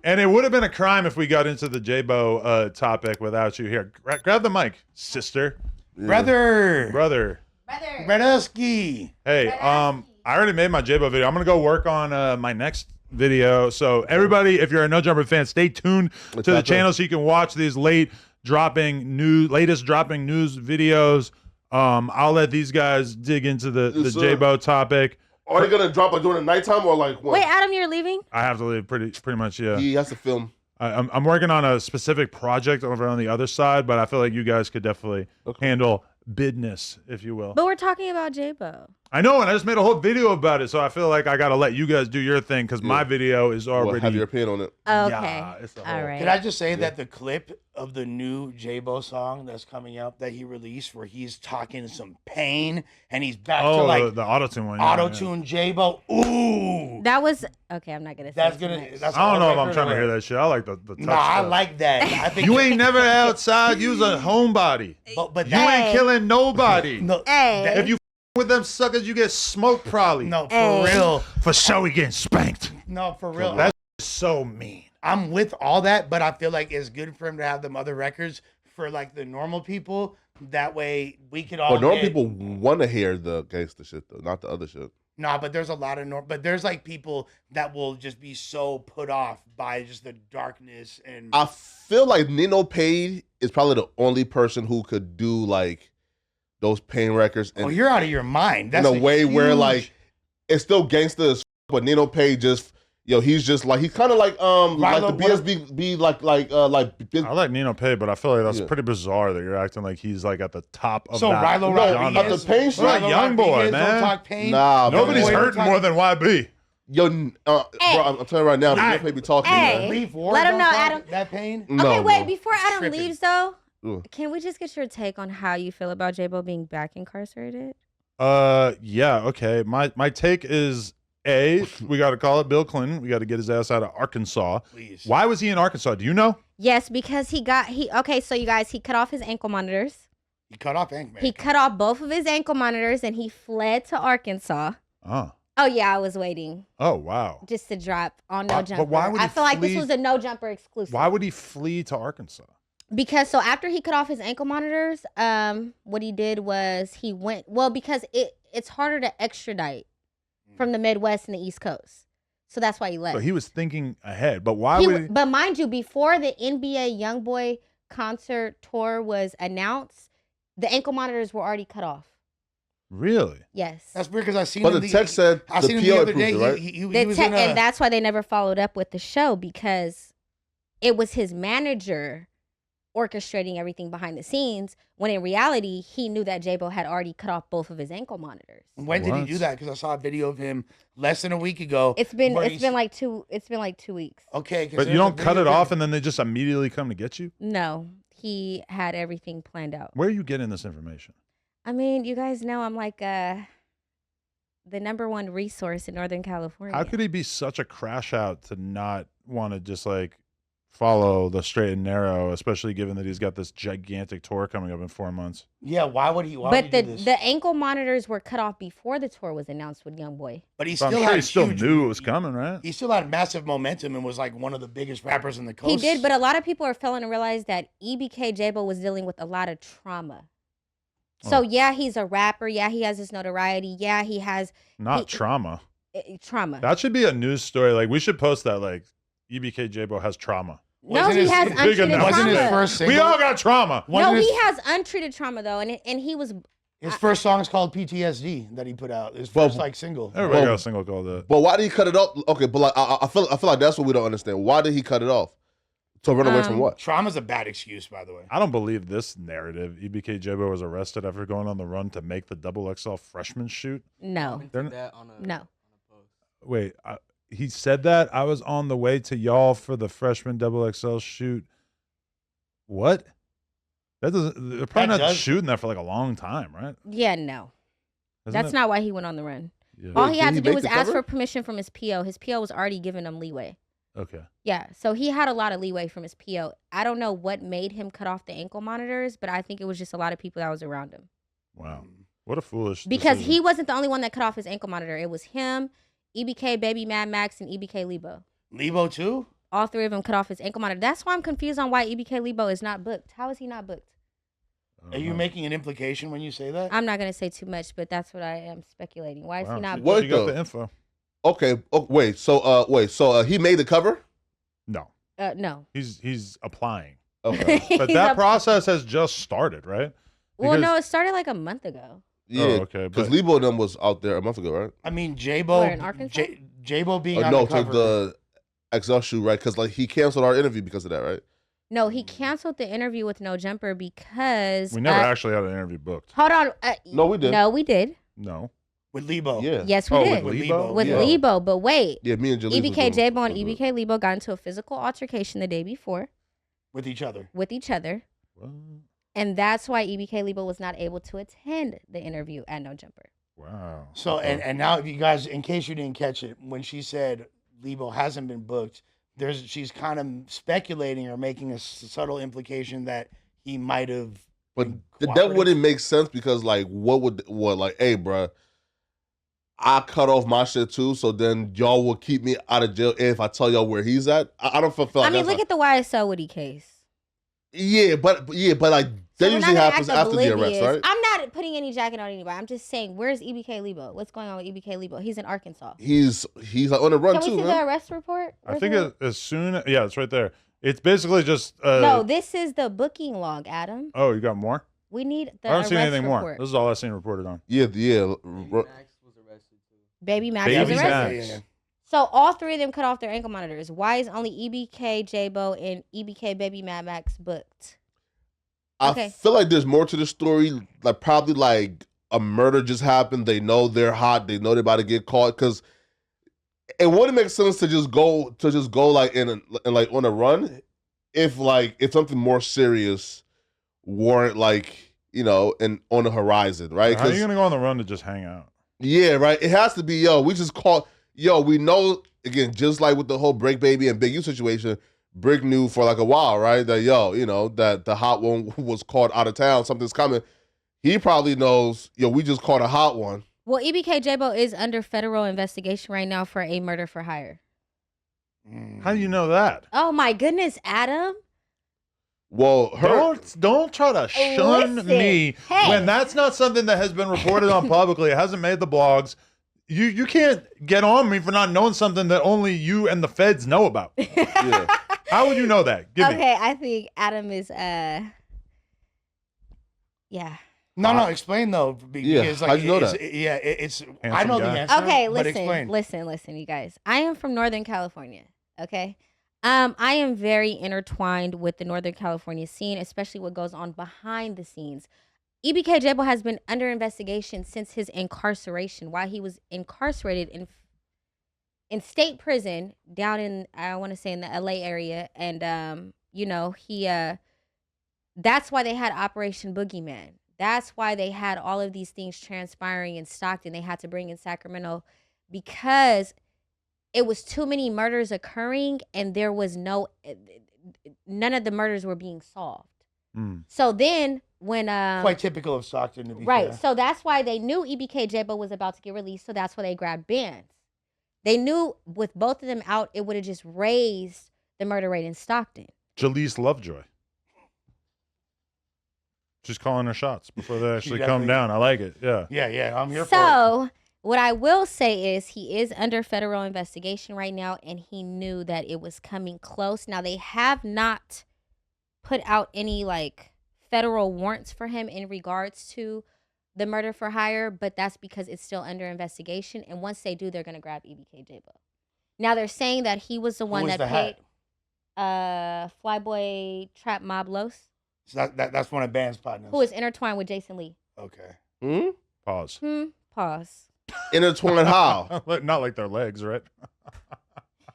And it would have been a crime if we got into the Jaaybo topic without you here. Grab the mic, sister. Yeah. Brother. Bradusky. Hey, I already made my Jaaybo video. I'm going to go work on my next video. So everybody, if you're a No Jumper fan, stay tuned to the channel so you can watch these latest dropping news videos. I'll let these guys dig into the Jaaybo topic. Are they gonna drop during the nighttime or like what? Wait, Adam, you're leaving? I have to leave pretty much, yeah. He has to film. I'm working on a specific project over on the other side, but I feel like you guys could definitely handle business, if you will. But we're talking about Jaaybo. I know, and I just made a whole video about it, so I feel like I got to let you guys do your thing because my video is already... have your opinion on it. Okay. Yeah, all right. Can I just say that the clip of the new Jaaybo song that's coming up that he released where he's talking some pain and he's back to like... the auto-tune one. Auto-tune Jaaybo. Ooh! That was... Okay, I'm not going to say That's gonna... That's I don't know if I'm trying to hear that shit. I like the touch Nah, I stuff. like that. I think You ain't never outside. You's a homebody. But You ain't killing nobody. No, Hey. If you with them suckers, you get smoked probably. no, for real. For sure, we getting spanked. No, for real. That's so mean. I'm with all that, but I feel like it's good for him to have them other records for like the normal people. That way we could all. But normal people want to hear the gangster shit though, not the other shit. Nah, but there's a lot of but there's like people that will just be so put off by just the darkness and. I feel like Nino Pay is probably the only person who could do like those pain records. And you're out of your mind. That's in a way where huge... like it's still gangster as but Nino Pay just he's just like he's kind of like the BSB I like Nino Pay, but I feel like that's pretty bizarre that you're acting like he's like at the top of so that. Rilo Rodriguez, the pain shit. Young boy, man. Talk pain. Nah, nobody's hurting more than YB. Yo, bro, I'm telling you right now, Nino Pay be talking. Hey. Man. Let him know, Adam. That pain. No, okay, wait. bro. Before Adam Tripping. leaves, though, Ooh. can we just get your take on how you feel about Jaaybo being back incarcerated? Yeah, okay. My take is we got to call it Bill Clinton. We got to get his ass out of Arkansas. Please. Why was he in Arkansas? Do you know? Yes, because okay, so you guys, he cut off his ankle monitors. He cut off Ankman. He cut off both of his ankle monitors and he fled to Arkansas. Oh. Oh yeah, I was waiting. Oh wow. Just to drop on No Jumper. But why would I feel like this was a No Jumper exclusive. Why would he flee to Arkansas? Because so after he cut off his ankle monitors, what he did was he went because it's harder to extradite from the Midwest and the East Coast. So that's why he left. So he was thinking ahead, but why would he? But mind you, before the NBA YoungBoy concert tour was announced, the ankle monitors were already cut off. Really? Yes. That's weird because I seen. But him the text said I the seen him PO the other approved day. it, right? He was in and that's why they never followed up with the show because it was his manager orchestrating everything behind the scenes when in reality he knew that Jaaybo had already cut off both of his ankle monitors. When did he do that? Because I saw a video of him less than a week ago. It's been like 2 weeks. Okay, but you don't cut it off and then they just immediately come to get you? No, he had everything planned out. Where are you getting this information? I mean, you guys know I'm like the #1 resource in Northern California. How could he be such a crash out to not want to just like follow the straight and narrow, especially given that he's got this gigantic tour coming up in 4 months? Yeah, why would he? But the ankle monitors were cut off before the tour was announced with YoungBoy. But he So still I'm sure had he still huge, knew it was coming, right? He still had massive momentum and was like one of the biggest rappers in the coast. He did, but a lot of people are failing to realize that EBK Jaaybo was dealing with a lot of trauma. So yeah, he's a rapper. Yeah, he has his notoriety. Yeah, he has trauma. Trauma. That should be a news story. Like we should post that. Like EBK Jaaybo has trauma. No, he has untreated trauma. Wasn't his first single? We all got trauma. No, he has untreated trauma though, and he was. His first song is called PTSD that he put out. His first single. Everybody got a single called that. But why did he cut it off? Okay, but like I feel like that's what we don't understand. Why did he cut it off? To run away from what? Trauma's a bad excuse, by the way. I don't believe this narrative. EBK Jaaybo was arrested after going on the run to make the XXL freshman shoot. No. No. Wait, he said that? I was on the way to y'all for the freshman XXL shoot. What? That doesn't. They're probably not shooting that for like a long time, right? Yeah, no. That's not why he went on the run. Yeah. All he had to do was ask for permission from his PO. His PO was already giving him leeway. Okay. Yeah, so he had a lot of leeway from his PO. I don't know what made him cut off the ankle monitors, but I think it was just a lot of people that was around him. Wow. What a foolish Because decision. he wasn't the only one that cut off his ankle monitor. It was him, EBK, Baby Mad Max, and EBK Lebo. Lebo too? all three of them cut off his ankle monitor. That's why I'm confused on why EBK Lebo is not booked. How is he not booked? Are you making an implication when you say that? I'm not gonna say too much, but that's what I am speculating. Why is he not What? booked? You got the info. Okay. Oh, wait. So he made the cover? No. No. He's applying. Okay. But that process has just started, right? Well, Because- no, it started like a month ago. Yeah. okay, Because but- Lebo and them was out there a month ago, right? I mean, Jaaybo. Where, in Arkansas? Jaaybo being on No, the cover. to the XL shoot, right? Because like he canceled our interview because of that, right? No, he canceled the interview with No Jumper because we never actually had an interview booked. Hold on. No, we did. No, we did. No. with Lebo. Yeah. Yes, we Oh, did. with Lebo? With Yeah. Lebo, but wait. Yeah, me and Jaleel. EBK Jaaybo and EBK Lebo got into a physical altercation the day before With each other. with each other. What? And that's why EBK Lebo was not able to attend the interview at No Jumper. Wow. So Okay. and now if you guys, in case you didn't catch it, when she said Lebo hasn't been booked, she's kind of speculating or making a subtle implication that he might have. But been that cooperative. wouldn't make sense because like what hey bruh, I cut off my shit too, so then y'all will keep me out of jail if I tell y'all where he's at. I don't feel like I mean, that's look at the YSL Woody case. but like So that we're usually not gonna happens act after the arrest, oblivious. right? I'm not putting any jacket on anybody. I'm just saying, where's EBK Lebo? What's going on with EBK Lebo? He's in Arkansas. He's like on the run Can we too, see the man. arrest report? I Where's think the- as soon it's right there. It's basically just no, this is the booking log, Adam. oh, you got more? We need the I haven't arrest seen anything report. more. This is all I've seen reported on. Yeah. Baby Max Baby was arrested. Max. Yeah. So all three of them cut off their ankle monitors. Why is only EBK, Jaaybo, and EBK Baby Mad Max booked? I Okay. feel like there's more to the story. Like probably like a murder just happened. They know they're hot. They know they're about to get caught. Because it wouldn't make sense to just go like in like on a run if something more serious weren't like and on the horizon, right? How are you gonna go on the run to just hang out? Yeah, right. It has to be, we just caught, we know, again, just like with the whole Break Baby and Big U situation, Brick knew for like a while, right? That, that the hot one was caught out of town, something's coming. He probably knows, we just caught a hot one. Well, EBK Jaaybo is under federal investigation right now for a murder for hire. How do you know that? Oh my goodness, Adam. Well, Don't try to shun Listen, me hey. when that's not something that has been reported on publicly. It hasn't made the blogs. You can't get on me for not knowing something that only you and the feds know about. yeah. How would you know that? Give me. Okay, I think Adam is yeah. No, explain though, because how'd you know it's, that? it's. I Handsome know guy. the answer. Okay, but explain. listen, you guys. I am from Northern California. Okay, I am very intertwined with the Northern California scene, especially what goes on behind the scenes. EBK Jaaybo has been under investigation since his incarceration. While he was incarcerated in state prison down in, I want to say, in the LA area, and he that's why they had Operation Boogeyman. That's why they had all of these things transpiring in Stockton. They had to bring in Sacramento because it was too many murders occurring and there was none of the murders were being solved. So then when Quite typical of Stockton, to be right, fair. so that's why they knew EBK Jaaybo was about to get released. So that's why they grabbed bands. They knew with both of them out, it would have just raised the murder rate in Stockton. Jaleese Lovejoy. She's calling her shots before they actually come definitely- down. I like it. Yeah. Yeah, I'm here for it. So what I will say is he is under federal investigation right now, and he knew that it was coming close. Now they have not put out any like federal warrants for him in regards to the murder for hire, but that's because it's still under investigation. And once they do, they're gonna grab EBK Jaaybo. Now they're saying that he was the one Who was that the paid hat? Flyboy Trap Mob Los, So that's one of Band's partners. who is intertwined with Jason Lee. Okay. Pause. Pause. Intertwined how? Not like their legs, right?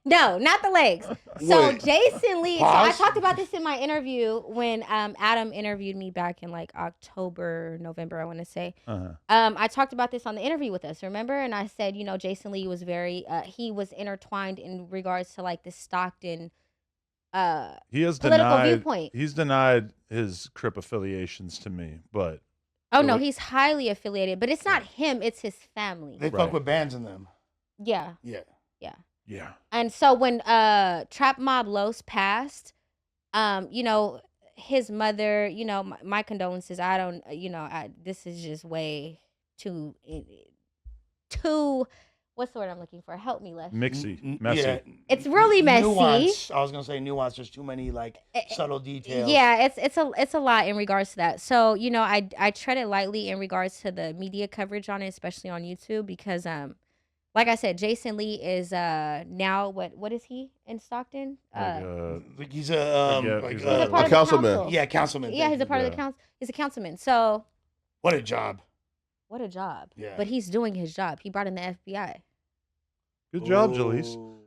No, not the legs. So Wait. Jason Lee. So I Pause. talked about this in my interview when Adam interviewed me back in like October, November, I want to say. Uh-huh. I talked about this on the interview with us, remember? And I said, Jason Lee was very he was intertwined in regards to like the Stockton He has political denied. viewpoint. He's denied his Crip affiliations to me, but Oh no, What? he's highly affiliated, but it's not him, it's his family. They Right. fuck with Bands in them. Yeah. Yeah. Yeah. And so when Trap Mob Los passed, you know, his mother, you know, my condolences. I don't, you know, this is just way too, what's the word I'm looking for? Help me, Les. Messy. Messy. Yeah, It's really messy. Nuance. I was gonna say nuance. There's too many like subtle details. Yeah, it's a lot in regards to that. So, you know, I tread it lightly in regards to the media coverage on it, especially on YouTube, because like I said, Jason Lee is now what is he in Stockton? Like he's a he's he's a part of the councilman. council. Yeah, councilman. Yeah, he's a part of the council. He's a councilman. So What a job. what a job. Yeah. But he's doing his job. He brought in the FBI. Good job, Jalise. Ooh.